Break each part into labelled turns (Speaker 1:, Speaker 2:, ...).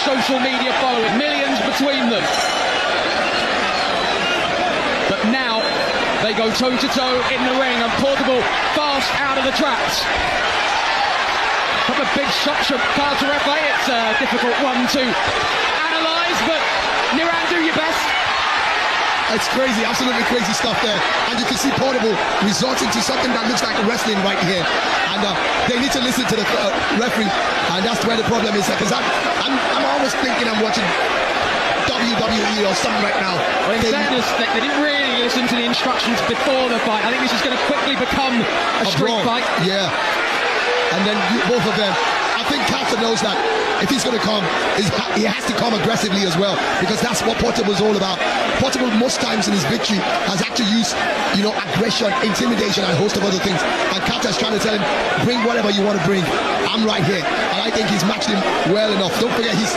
Speaker 1: social media following, millions between them. But now they go toe-to-toe in the ring, and Portable fast out of the traps. A couple of big shots from Carter F.A. It's a difficult one to analyse, but Niran, do your best.
Speaker 2: It's crazy, absolutely crazy stuff there. And you can see Portable resorting to something that looks like wrestling right here. And they need to listen to the referee. And that's where the problem is. Because I'm almost thinking I'm watching WWE or something right now.
Speaker 1: Well, in fairness, they didn't really listen to the instructions before the fight. I think this is going to quickly become a street fight.
Speaker 2: Yeah. And then both of them. I think Carter knows that if he's going to come, he has to come aggressively as well, because that's what Portable is all about. Portable most times in his victory has actually used, aggression, intimidation, and a host of other things. And Carter is trying to tell him, bring whatever you want to bring. I'm right here. And I think he's matched him well enough. Don't forget, he's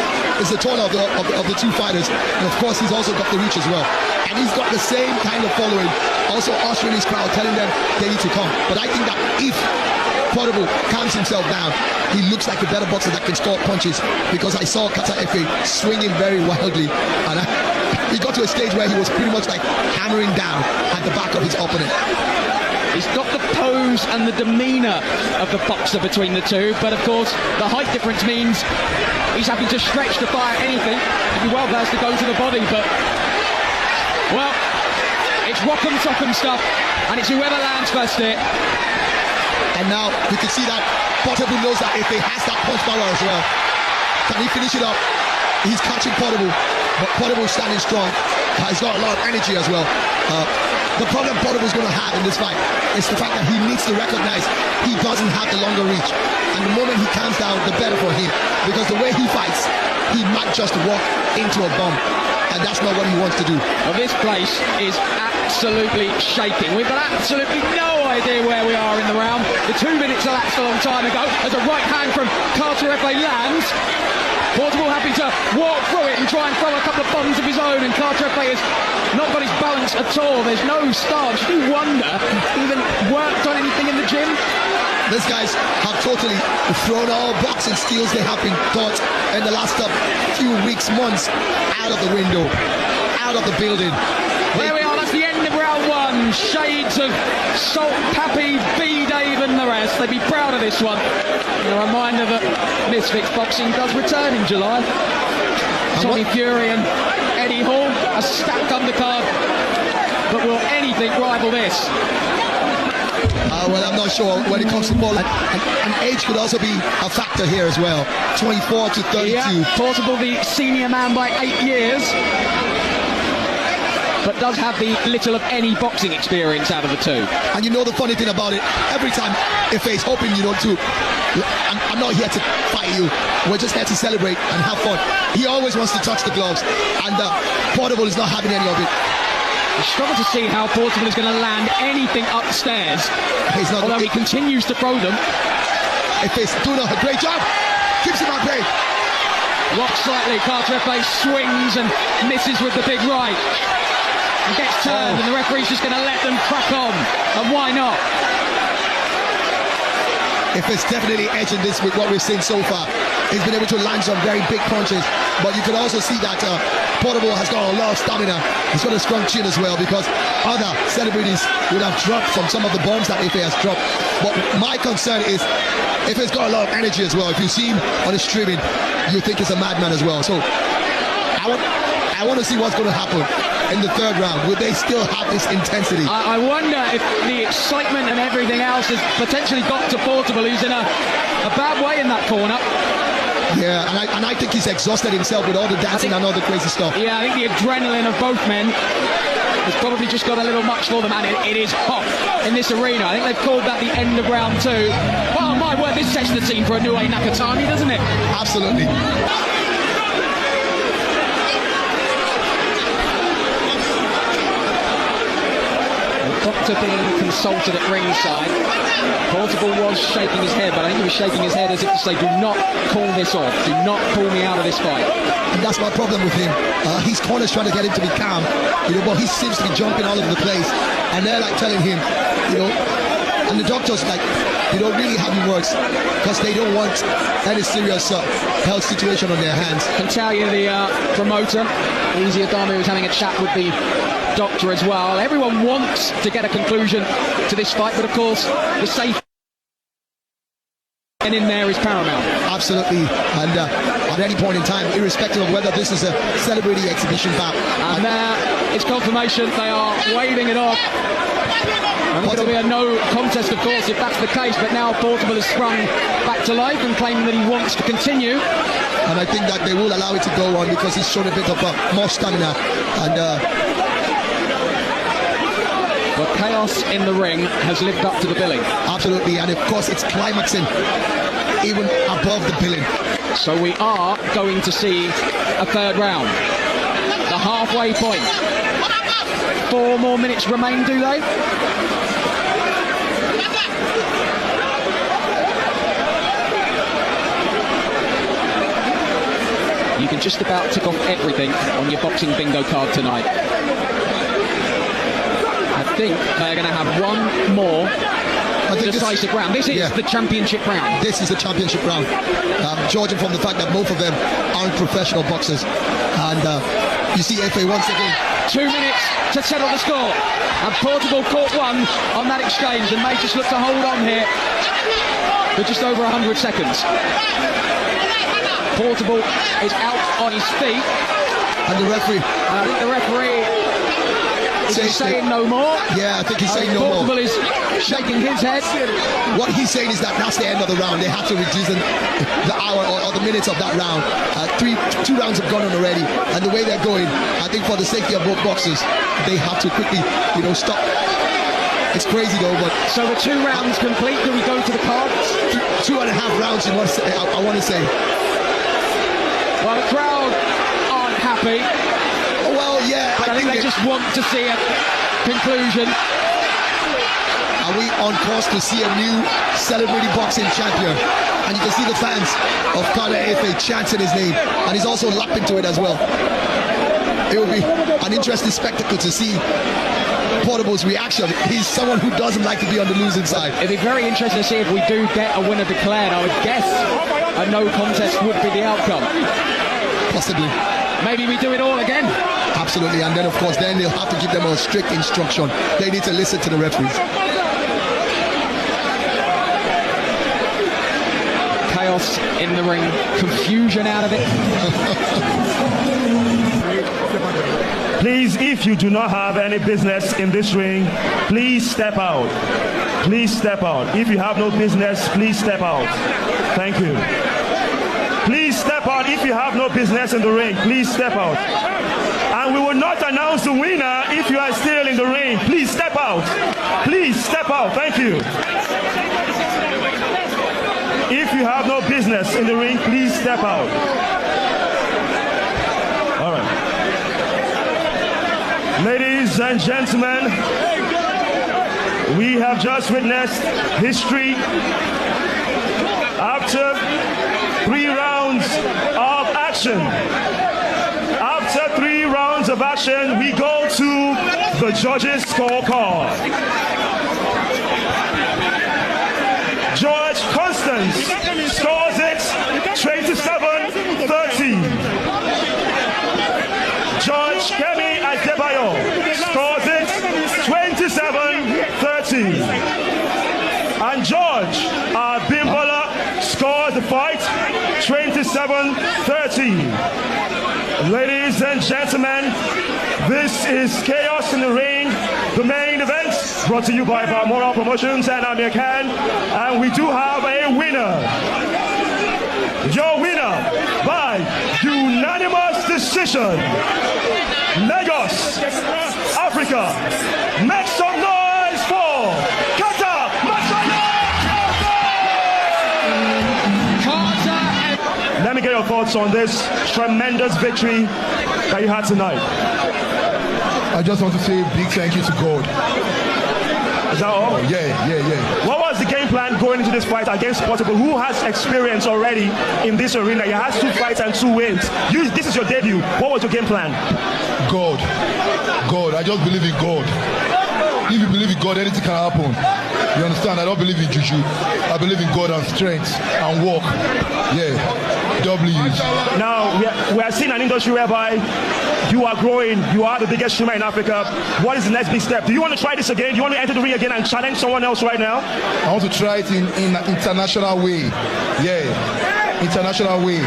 Speaker 2: the taller of the two fighters. And of course, he's also got the reach as well. And he's got the same kind of following, also ushering his crowd, telling them they need to come. But I think that if Portable calms himself down, he looks like a better boxer that can store punches, because I saw Carter F.A. swinging very wildly, and he got to a stage where he was pretty much like hammering down at the back of his opponent.
Speaker 1: He's got the pose and the demeanour of the boxer between the two, but of course the height difference means he's having to stretch to fire anything. He'd be well versed to go to the body, but well, it's rock'em sock'em stuff, and it's whoever lands first here.
Speaker 2: And now you can see that Portable knows that if he has that punch power as well, can he finish it up? He's catching Portable, but Portable is standing strong. He's got a lot of energy as well. The problem Portable is going to have in this fight is the fact that he needs to recognize he doesn't have the longer reach. And the moment he calms down, the better for him. Because the way he fights, he might just walk into a bomb. And that's not what he wants to do.
Speaker 1: Well, this place is absolutely shaking. We've got absolutely no idea where we are in the round. The 2 minutes elapsed a long time ago as a right hand from Carter F.A. lands. Portable happy to walk through it and try and throw a couple of bombs of his own, and Carter F.A. has not got his balance at all. There's no stance. You wonder, even worked on anything in the gym?
Speaker 2: These guys have totally thrown all boxing skills they have been taught in the last few weeks, months, out of the window, out of the building.
Speaker 1: There we are, that's the end of round one. Shades of Salt, Pappy, B. Dave and the rest. They'd be proud of this one. And a reminder that Misfits Boxing does return in July. Tommy Fury and Eddie Hall, a stacked undercard. But will anything rival this?
Speaker 2: Well, I'm not sure when it comes to ball. And age could also be a factor here as well. 24 to 32.
Speaker 1: Yeah, Portable, the senior man by 8 years. But does have the little of any boxing experience out of the two.
Speaker 2: And the funny thing about it, every time if he's hoping to, I'm not here to fight you. We're just here to celebrate and have fun. He always wants to touch the gloves, and Portable is not having any of it.
Speaker 1: I struggle to see how Portable is going to land anything upstairs. Although he continues to throw them.
Speaker 2: If he's doing a great job, keeps him at bay.
Speaker 1: Rocks slightly, Carter F.A. swings and misses with the big right. And gets turned, and the referee's just going to let them crack on. And why not?
Speaker 2: If it's definitely edging this with what we've seen so far. He's been able to land some very big punches, but you can also see that Portable has got a lot of stamina. He's got a strong chin as well, because other celebrities would have dropped from some of the bombs that Ife has dropped. But my concern is Ife's got a lot of energy as well. If you see him on the streaming, you think he's a madman as well. So I want to see what's going to happen in the third round. Will they still have this intensity?
Speaker 1: I wonder if the excitement and everything else has potentially got to Portable, who's in a bad way in that corner.
Speaker 2: Yeah, and I think he's exhausted himself with all the dancing and all the crazy stuff.
Speaker 1: Yeah, I think the adrenaline of both men has probably just got a little much for them, and it is hot in this arena. I think they've called that the end of round two. Oh my word, this sets the scene for Inoue Nakatani, doesn't it?
Speaker 2: Absolutely.
Speaker 1: Doctor being consulted at ringside. Portable was shaking his head, but I think he was shaking his head as if to say, do not call this off, do not pull me out of this fight.
Speaker 2: And that's my problem with him. His corner's trying to get him to be calm, but he seems to be jumping all over the place, and they're like telling him, And the doctors, like, they don't really have any words because they don't want any serious health situation on their hands.
Speaker 1: I can tell you the promoter, Easy Adami, was having a chat with the doctor as well. Everyone wants to get a conclusion to this fight, but of course, the safety and in there is paramount.
Speaker 2: Absolutely. And at any point in time, irrespective of whether this is a celebrity exhibition bout.
Speaker 1: And now it's confirmation. They are waving it off. And it'll be a no contest, of course, if that's the case. But now Portable has sprung back to life and claiming that he wants to continue.
Speaker 2: And I think that they will allow it to go on because he's shown a bit of more stamina. And
Speaker 1: but chaos in the ring has lived up to the billing.
Speaker 2: Absolutely. And of course, it's climaxing even above the billing.
Speaker 1: So we are going to see a third round. The halfway point. 4 more minutes remain, do they? You can just about tick off everything on your boxing bingo card tonight. I think they're going to have one more decisive round. This is the championship round.
Speaker 2: This is the championship round. Judging from the fact that both of them aren't professional boxers. And you see FA once again.
Speaker 1: 2 minutes to settle the score. And Portable caught one on that exchange and may just look to hold on here for just over 100 seconds. Portable is out on his feet.
Speaker 2: And the referee.
Speaker 1: I think the referee is saying no more.
Speaker 2: Yeah, I think he's saying no more.
Speaker 1: Portable is shaking his head.
Speaker 2: What he's saying is that that's the end of the round. They have to reduce the hour or the minutes of that round. 2 rounds have gone on already, and the way they're going, I think for the safety of both boxers, they have to quickly, stop. It's crazy though, but
Speaker 1: so the 2 rounds complete. Do we go to the card?
Speaker 2: 2.5 rounds. I want to say.
Speaker 1: Well, the crowd aren't happy.
Speaker 2: Well, yeah,
Speaker 1: I think they just want to see a conclusion.
Speaker 2: Are we on course to see a new celebrity boxing champion? And you can see the fans of Conor Efe chanting his name, and he's also lapping to it as well. It will be an interesting spectacle to see Portable's reaction. He's someone who doesn't like to be on the losing side.
Speaker 1: It'd be very interesting to see if we do get a winner declared. I would guess a no contest would be the outcome.
Speaker 2: Possibly.
Speaker 1: Maybe we do it all again.
Speaker 2: Absolutely, and then of course then they'll have to give them a strict instruction. They need to listen to the referees.
Speaker 1: Chaos in the ring, confusion out of it.
Speaker 3: Please, if you do not have any business in this ring, please step out. Please step out. If you have no business, please step out. Thank you. Please step out if you have no business in the ring. Please step out. And we will not announce the winner if you are still in the ring. Please step out. Please step out. Thank you. If you have no business in the ring, please step out. All right. Ladies and gentlemen, we have just witnessed history. After 3 rounds of action, of action, we go to the judges' scorecard. George Constance scores it 27-30. George Kemi Adebayo scores it 27-30. And George Abimbola scores the fight 27-30. Ladies and gentlemen, this is Chaos in the Ring, the main event, brought to you by Balmoral Promotions and Amir Khan. And we do have a winner. Your winner by unanimous decision, Lagos, Africa. Make some noise for Kata Matsala! Let me get your thoughts on this tremendous victory that you had tonight.
Speaker 4: I just want to say a big thank you to God.
Speaker 3: Is that all?
Speaker 4: Yeah.
Speaker 3: What was the game plan going into this fight against Portable, who has experience already in this arena? He has 2 fights and 2 wins. This is your debut. What was your game plan?
Speaker 4: God. I just believe in God. if you believe in God, anything can happen. You understand? I don't believe in juju. I believe in God and strength and work. Yeah. W's.
Speaker 3: Now, we are seeing an industry whereby you are growing. You are the biggest streamer in Africa. What is the next big step? Do you want to try this again? Do you want to enter the ring again and challenge someone else right now?
Speaker 4: I want to try it in an international way. Yeah. International way.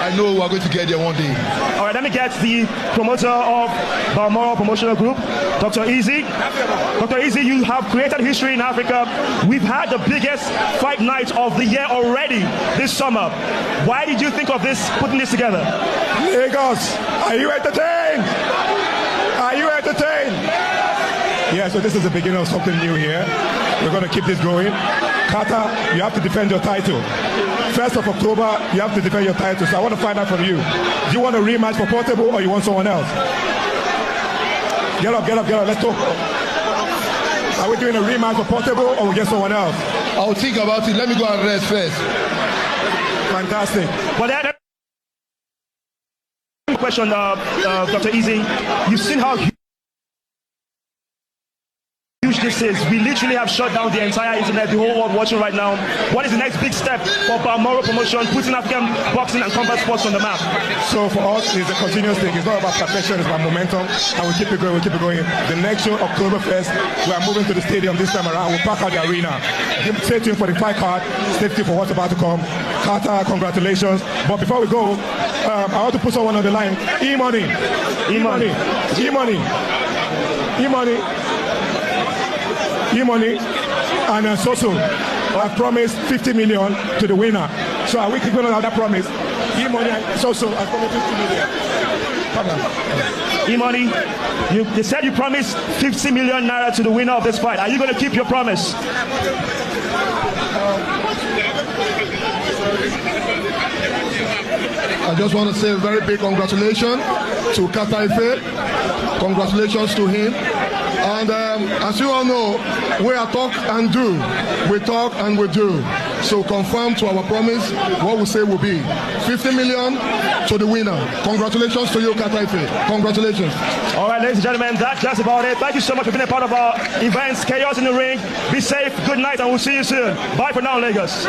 Speaker 4: I know we're going to get there one day.
Speaker 3: All right, let me get the promoter of Balmoral Promotional Group, Dr. Easy. Dr. Easy, you have created history in Africa. We've had the biggest fight night of the year already this summer. Why did you think of this, putting this together?
Speaker 5: Lagos, are you entertained? Are you entertained? Yeah, so this is the beginning of something new here. We're going to keep this going. Carter, you have to defend your title. 1st of October, you have to defend your title. So I want to find out from you. Do you want a rematch for Portable or you want someone else? Get up. Let's talk. Are we doing a rematch for Portable or we get someone else?
Speaker 4: I'll think about it. Let me go and rest first.
Speaker 5: Fantastic.
Speaker 3: But then, question, Dr. Easy. You've seen how huge this is. We literally have shut down the entire internet, the whole world watching right now. What is the next big step for Balmoral Promotion, putting African boxing and combat sports on the map?
Speaker 5: So for us, it's a continuous thing. It's not about perfection, it's about momentum. And we keep it going. The next show, October 1st, we are moving to the stadium this time around. We'll pack out the arena. Stay tuned for the fight card. Stay tuned for what's about to come. Carter, congratulations. But before we go, I want to put someone on the line. E-Money. And Soso have promised 50 million to the winner. So are we keeping on that promise? E-Money and Soso have promised 50 million.
Speaker 3: E-Money, they said you promised 50 million naira to the winner of this fight. Are you going to keep your promise?
Speaker 4: I just want to say a very big congratulations to Carter Ife. Congratulations to him. And as you all know, we are talk and do. We talk and we do. So confirm to our promise what we say will be 50 million to the winner. Congratulations to you, Carter Ife. Congratulations.
Speaker 3: All right, ladies and gentlemen, that's about it. Thank you so much for being a part of our events. Chaos in the Ring. Be safe. Good night, and we'll see you soon. Bye for now, Lagos.